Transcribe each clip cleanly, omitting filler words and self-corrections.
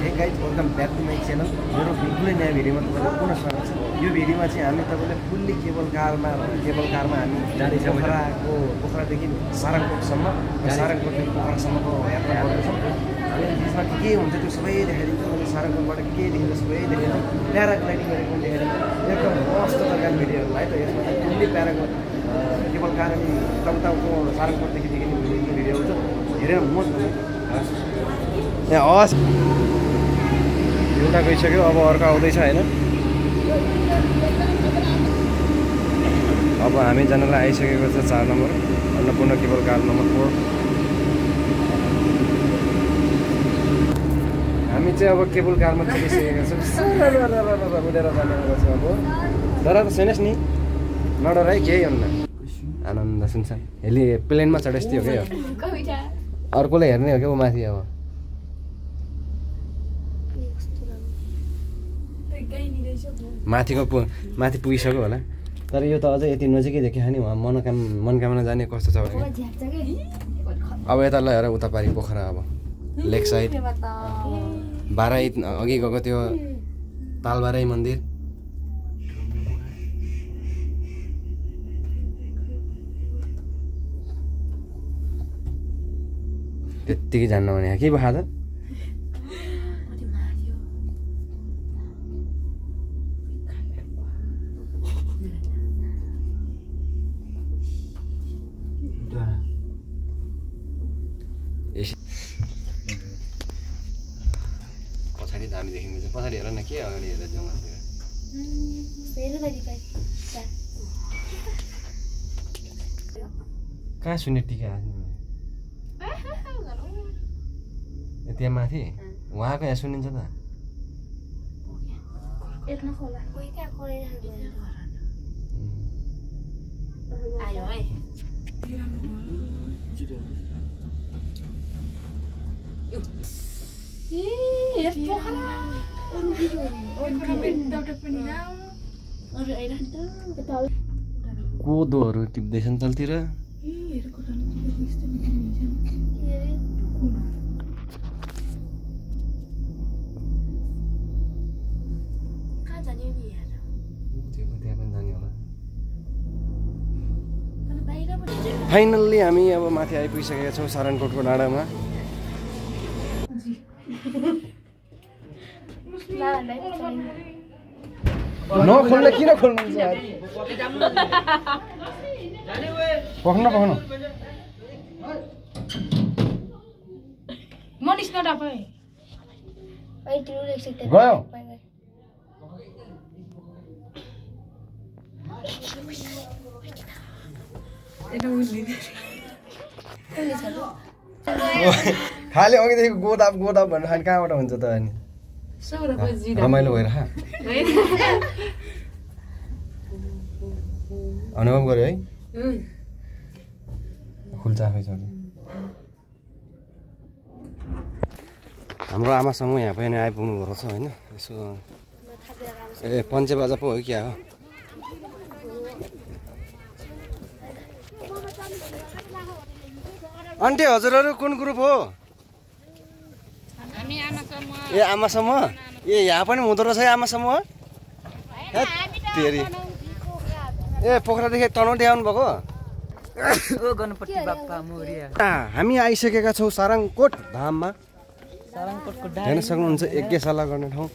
हे guys welcome back to my channel मेरो बिल्कुलै नयाँ भिडियोमा तपाईँलाई पुनः स्वागत छ यो भिडियोमा चाहिँ हामी तपाईँले फुल्ली केबल कारमा हामी जाँदैछौँ पोखरादेखि सारङकोटसम्म सारङकोटदेखि पोखरासम्मको यात्रा गर्दैछौँ अनि त्यसमा के हुन्छ त्यो सबै देखाइदिन्छ अनि सारङकोटबाट के देखिन्छ सबै देखाइन्छ प्याराग्लाइडिङ गरेको पनि देखाइदिन्छ एकदम मस्त प्रकारको भिडियोहरू है त यसमा चाहिँ फुल्ली केबल कार अनि टाउको सारङकोटदेखि देखिने भिडियो हुन्छ हेरेर मस्त यहाँ हस् एउटा गइसक्यो अब अर्को आउँदैछ होइन अब हामी जानलाई आइसकेको छ 4 number Annapurna cable car number 4 हामी चाहिँ अब केबल कारमा चढिसकेका छौँ उडेर जाने गर्छ अब डर त छैनस् नि नडर है केही हुन्न आनन्द सुन्छ हेली प्लेनमा चढेस् थियो क्या अर्कोले हेर्ने हो क्या ऊ माथि अब माथि पुगिसक्यो होला तर यो त अझै यति नजिकै देखियो नि उहाँ मनकामना जाने कस्तो छ भने अब यता ल हेर उता पारि पोखरा अब लेक साइड बाराई अघि गएको त्यो तालबाराई मन्दिर त्यत्तिकै जान्न भने के भयो त पछाडि दामी देखिन्छ पछाडि हेर न के अगाडि हेर जङ्गलतिर कहाँ सुने टिका त्यहाँ माथि उहाँको यहाँ सुनिन्छ त कोदोहरू टिप्दैछन् तलतिर फाइनल्ली हामी अब माथि आइपुगिसकेका छौँ सारङकोटको डाँडामा नखोल्ने किन खोल्नुहुन्छ पख्न गयो खालि अघिदेखि गोदाब भन्नु खाने कहाँबाट हुन्छ त अनि रमाइलो भइरह अनुभव गर्यो है खुल्चा आफै छ हाम्रो आमासँग यहाँ पनि आइपुग्नु भएको छ होइन यसो ए पञ्चे बाजा पो हो क्या हो आन्टी हजुरहरू कुन ग्रुप हो ए आमा समूह ए यहाँ पनि हुँदो रहेछ है आमा समूह ए पोखरादेखि तनहुँदै आउनु भएको हामी आइसकेका छौँ सारङकोट धाममा हेर्न सक्नुहुन्छ यज्ञशाला गर्ने ठाउँ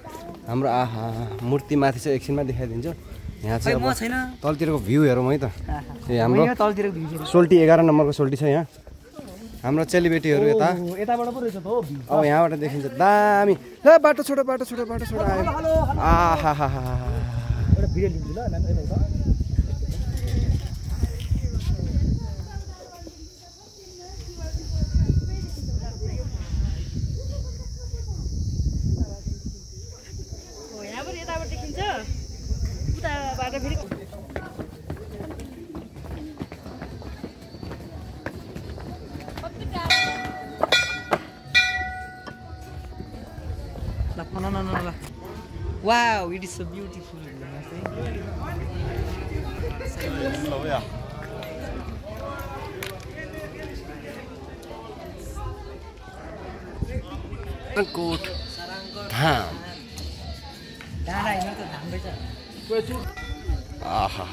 हाम्रो आहा मूर्ति माथि चाहिँ एकछिनमा देखाइदिन्छु यहाँ चाहिँ तलतिरको भ्यू हेरौँ है त ए हाम्रो सोल्टी 11 नम्बरको सोल्टी छ यहाँ हाम्रो चेलीबेटीहरू यताबाट पो रहेछ त हो अब यहाँबाट देखिन्छ दामी ए बाटो छोडो आयो आहा हा हा एउटा भिडियो लिन्छु ल यहाँबाट यताबाट देखिन्छ उताबाट फेरि No. Wow, it is so beautiful. Sarangkot. धाम डाँडा होइन त धाम रहेछ आहा